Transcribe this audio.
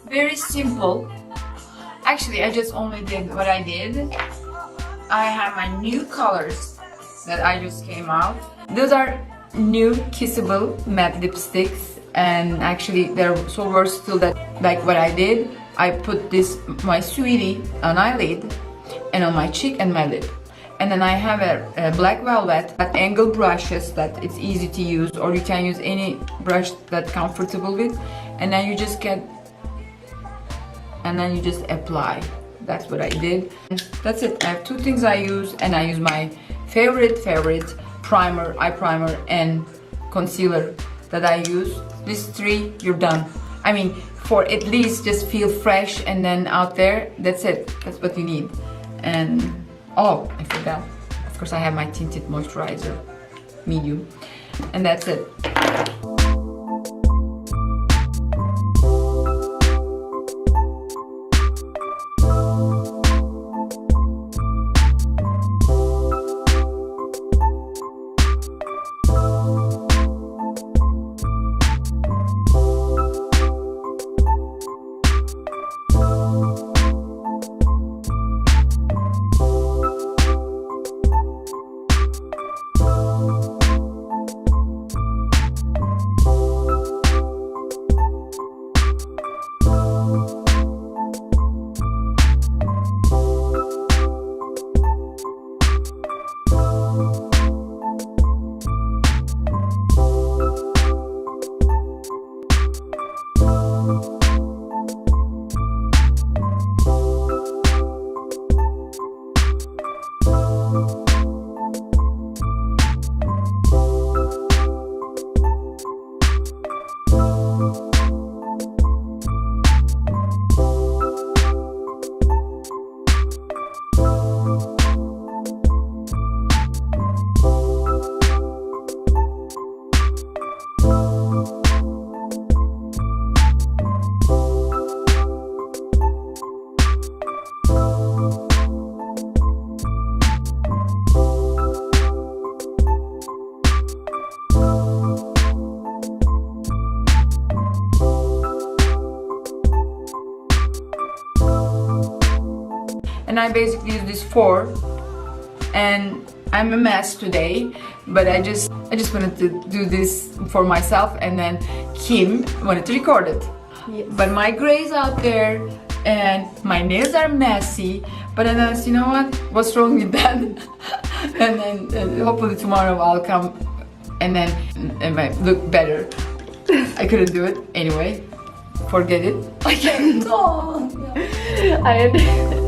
very simple. Actually, I just only did what I did. I have my new colors that I just came out. Those are new Kissable Matte Lipsticks, and actually they're so versatile that, like what I did, I put this, my Sweetie, on eyelid and on my cheek and my lip. And then I have a black velvet angle brushes that it's easy to use, or you can use any brush that's comfortable with. And then you just get, and then you just apply. That's what I did. That's it. I have two things I use, and I use my favorite primer, eye primer, and concealer that I use. These three, you're done. I mean, for at least just feel fresh and then out there, that's it. That's what you need. And oh, I forgot. Of course, I have my Tinted Moisturizer, medium. And that's it. And I basically use this four, and I'm a mess today, but I just wanted to do this for myself, and then Kim wanted to record it. Yes. But my gray's out there and my nails are messy, but then I said, you know what, what's wrong with that? And then hopefully tomorrow I'll come and then it might look better. I couldn't do it anyway. Forget it. I can't. Oh, yeah.